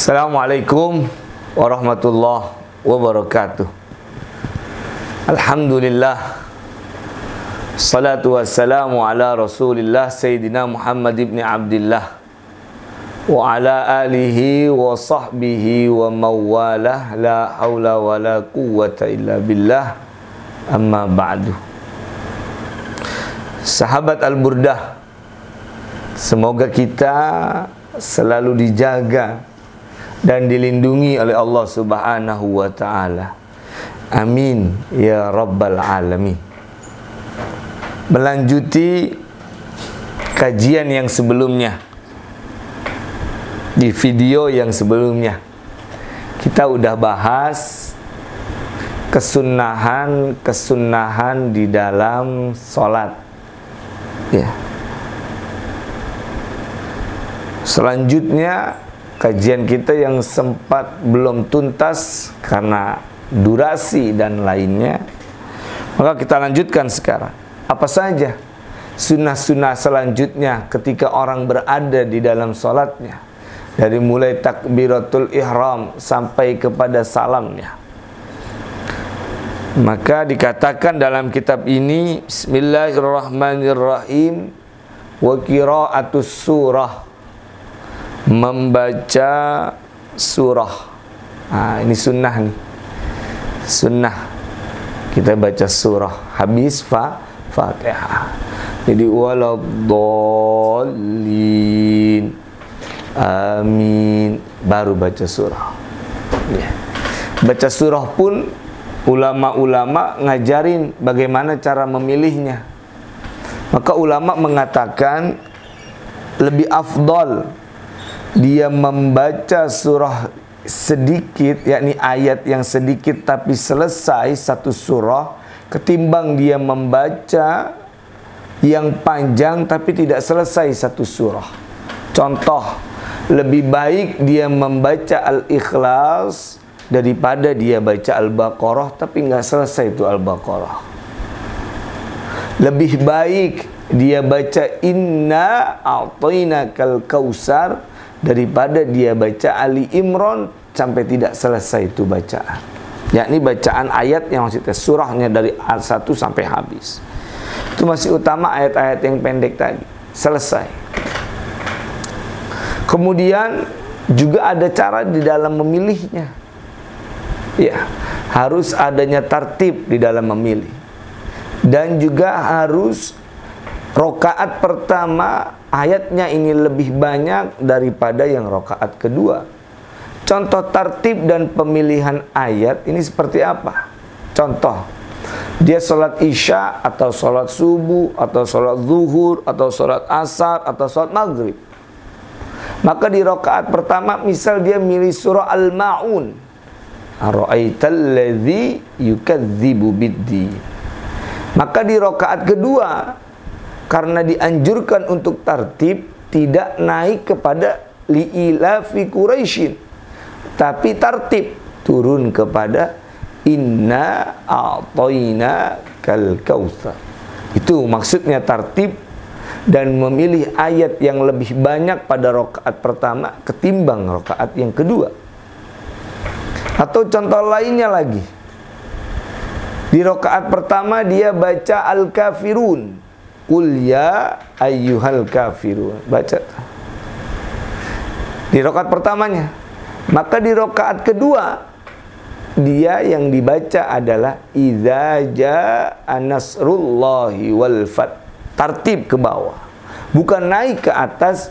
Assalamualaikum warahmatullahi wabarakatuh. Alhamdulillah, salatu wassalamu ala rasulillah Sayyidina Muhammad ibn Abdillah wa ala alihi wa sahbihi wa mawalah, la hawla wa la quwwata illa billah, amma ba'du. Sahabat Al-Burdah, semoga kita selalu dijaga dan dilindungi oleh Allah Subhanahu wa ta'ala. Amin ya rabbal alamin. Melanjuti kajian yang sebelumnya, di video yang sebelumnya kita udah bahas kesunahan di dalam sholat, ya. Selanjutnya kajian kita yang sempat belum tuntas karena durasi dan lainnya, maka kita lanjutkan sekarang. Apa saja sunnah-sunnah selanjutnya ketika orang berada di dalam sholatnya, dari mulai takbiratul ihram sampai kepada salamnya. Maka dikatakan dalam kitab ini, Bismillahirrahmanirrahim, wa qira'atus surah, membaca surah. Ini sunnah nih, sunnah kita baca surah habis Fatihah. Jadi waladhdallin, amin, baru baca surah, ya. Baca surah pun ulama-ulama ngajarin bagaimana cara memilihnya. Maka ulama mengatakan lebih afdal dia membaca surah sedikit, yakni ayat yang sedikit tapi selesai satu surah, ketimbang dia membaca yang panjang tapi tidak selesai satu surah. Contoh, lebih baik dia membaca Al-Ikhlas daripada dia baca Al-Baqarah tapi nggak selesai itu Al-Baqarah. Lebih baik dia baca Inna a'tainakal kautsar daripada dia baca Ali Imran sampai tidak selesai itu bacaan. Yakni bacaan ayat yang maksudnya surahnya dari ayat 1 sampai habis. Itu masih utama ayat-ayat yang pendek tadi selesai. Kemudian juga ada cara di dalam memilihnya. Ya, harus adanya tartib di dalam memilih. Dan juga harus rokaat pertama ayatnya ini lebih banyak daripada yang rokaat kedua. Contoh tartib dan pemilihan ayat ini seperti apa? Contoh, dia sholat isya atau sholat subuh atau sholat zuhur atau sholat asar atau sholat maghrib. Maka di rokaat pertama misal dia milih surah Al-Ma'un, ara'aital ladzi yukadzibu bid-din. Maka di rokaat kedua, karena dianjurkan untuk tartib, tidak naik kepada li'ilafi Quraisyin, tapi tartib turun kepada inna a'tainakal kautsar. Itu maksudnya tartib dan memilih ayat yang lebih banyak pada rakaat pertama ketimbang rakaat yang kedua. Atau contoh lainnya lagi, di rakaat pertama dia baca Al-Kafirun, Qul ya ayyuhal kafirun, baca di rakaat pertamanya. Maka di rakaat kedua dia yang dibaca adalah idza jaa nasrullahi wal fath, tartib ke bawah, bukan naik ke atas,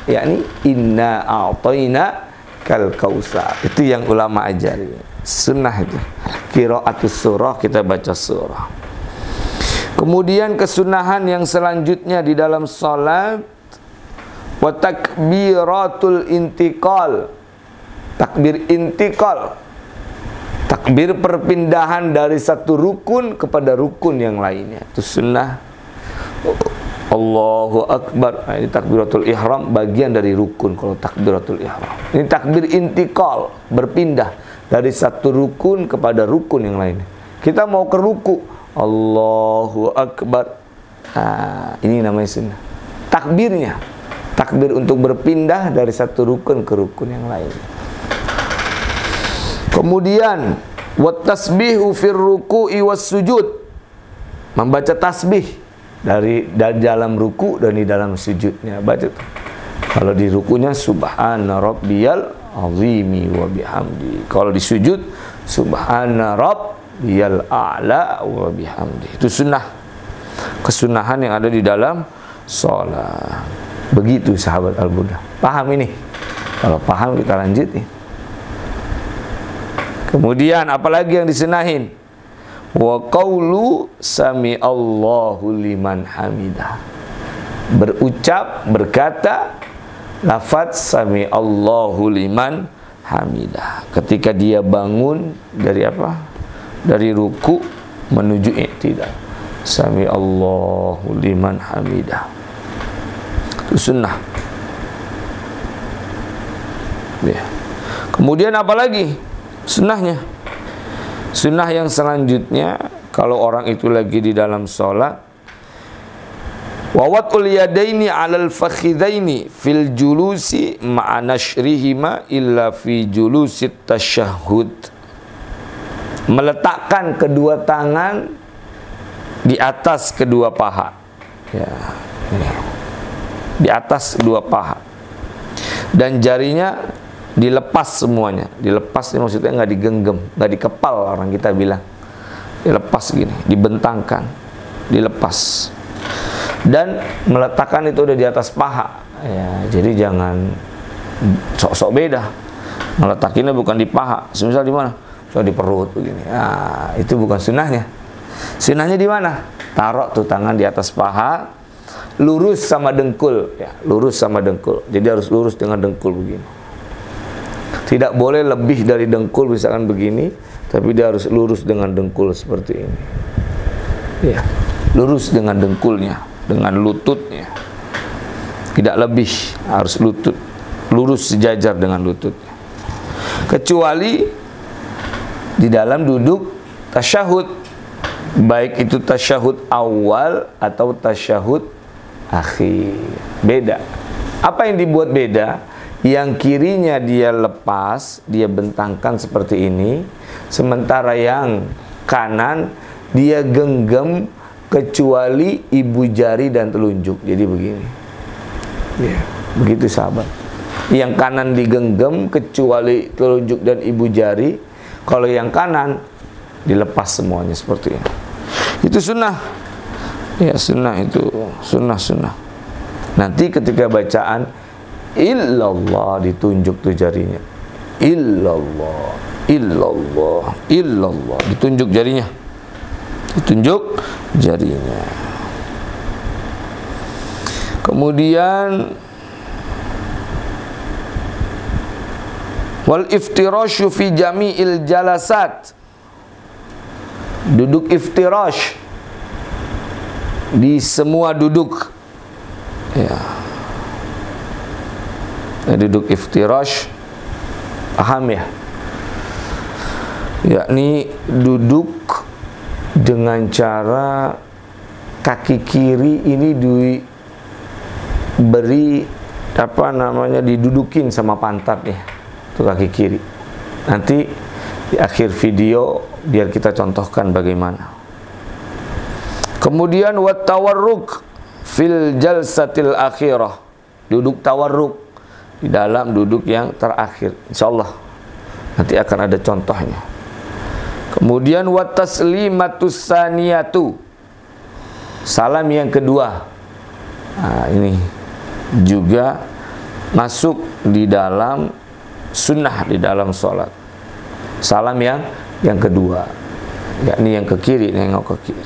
yakni inna a'tainakal kautsar. Itu yang ulama ajari, sunnah itu qiraatus surah, kita baca surah. Kemudian kesunahan yang selanjutnya di dalam salat, wa takbiratul intiqal, takbir intiqal, takbir perpindahan dari satu rukun kepada rukun yang lainnya. Itu sunnah. Allahu Akbar, ini takbiratul ihram, bagian dari rukun kalau takbiratul ihram. Ini takbir intiqal, berpindah dari satu rukun kepada rukun yang lainnya. Kita mau ke ruku, Allahu Akbar, ini namanya sunnah. Takbirnya, takbir untuk berpindah dari satu rukun ke rukun yang lain. Kemudian wat tasbihu fir ruku'i was sujud, membaca tasbih dari dalam ruku dan di dalam sujudnya. Baca tuh. Kalau di rukunya subhana rabbiyal azimi wa bihamdi. Kalau di sujud subhana rabbiyal a'la wa bihamdi. Itu sunnah. Kesunahan yang ada di dalam sholat. Begitu sahabat Al-Burdah. Paham ini? Kalau paham kita lanjutin. Kemudian apalagi yang disenahin? Wa qaulu sami Allahu liman hamidah. Berucap, berkata lafaz sami Allahu liman hamidah ketika dia bangun dari apa? Dari ruku menuju i'tidal. Sami Allahu liman hamidah. Itu sunnah. Ya. Kemudian apa lagi sunnahnya? Sunnah yang selanjutnya, kalau orang itu lagi di dalam sholat, wa watul yadaini 'alal fakhidaini fil julusi ma'a nashrihima illa fi julusit tasyahhud. Meletakkan kedua tangan di atas kedua paha. Ya, ya. Di atas kedua paha. Dan jarinya dilepas semuanya. Dilepas ini maksudnya nggak digenggam, nggak dikepal orang kita bilang. Dilepas gini, dibentangkan, dilepas. Dan meletakkan itu udah di atas paha. Ya, jadi jangan sok-sok beda. Meletakinnya bukan di paha. Semisal di mana? So di perut begini. Nah, itu bukan sunnahnya. Sunnahnya di mana? Taruh tuh tangan di atas paha, lurus sama dengkul, ya, lurus sama dengkul. Jadi harus lurus dengan dengkul begini. Tidak boleh lebih dari dengkul misalkan begini, tapi dia harus lurus dengan dengkul seperti ini. Ya, lurus dengan dengkulnya, dengan lututnya. Tidak lebih, harus lutut, lurus sejajar dengan lututnya. Kecuali di dalam duduk tasyahud, baik itu tasyahud awal atau tasyahud akhir. Beda. Apa yang dibuat beda? Yang kirinya dia lepas, dia bentangkan seperti ini, sementara yang kanan dia genggam kecuali ibu jari dan telunjuk. Jadi begini. Ya, begitu sahabat. Yang kanan digenggam kecuali telunjuk dan ibu jari. Kalau yang kanan dilepas semuanya seperti ini. Itu sunnah. Ya, sunnah itu sunnah. Nanti ketika bacaan illallah ditunjuk tuh jarinya. Illallah, illallah, illallah, ditunjuk jarinya. Ditunjuk jarinya. Kemudian wal iftirashu fi jami'il jalasat. Duduk iftirash di semua duduk. Ya. Duduk iftirash, paham ya? Yakni duduk dengan cara kaki kiri ini diberi apa namanya, didudukin sama pantat ya, itu kaki kiri. Nanti di akhir video biar kita contohkan bagaimana. Kemudian wat tawarruk fil jalsatil akhirah, duduk tawarruk di dalam duduk yang terakhir. Insyaallah nanti akan ada contohnya. Kemudian wat taslimatus saniyatu, salam yang kedua. Nah, ini juga masuk di dalam sunnah di dalam sholat. Salam yang kedua, yakni yang ke kiri, nengok ke kiri.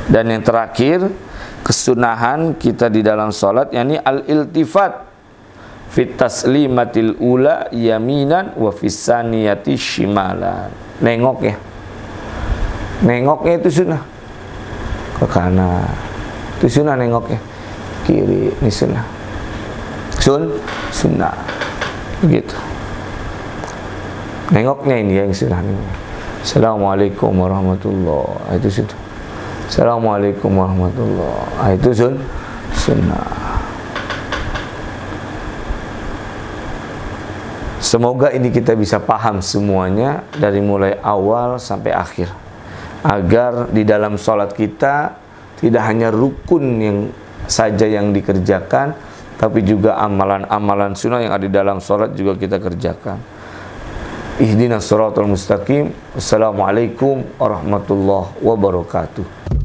Dan yang terakhir kesunahan kita di dalam sholat, yakni al-iltifat fit taslimatil ula yaminan wa fisaniyati shimalan. Nengok ya, nengoknya itu sunnah ke kanan, itu sunnah nengoknya. Kiri ini sunnah, sunnah begitu. Nengoknya ini yang sunnah ini. Assalamualaikum warahmatullahi, itu sunnah. Assalamualaikum warahmatullahi, itu sunnah. Semoga ini kita bisa paham semuanya dari mulai awal sampai akhir, agar di dalam sholat kita tidak hanya rukun yang saja yang dikerjakan, tapi juga amalan-amalan sunnah yang ada di dalam sholat juga kita kerjakan. Ihdinas shiratal mustaqim. Assalamualaikum warahmatullahi wabarakatuh.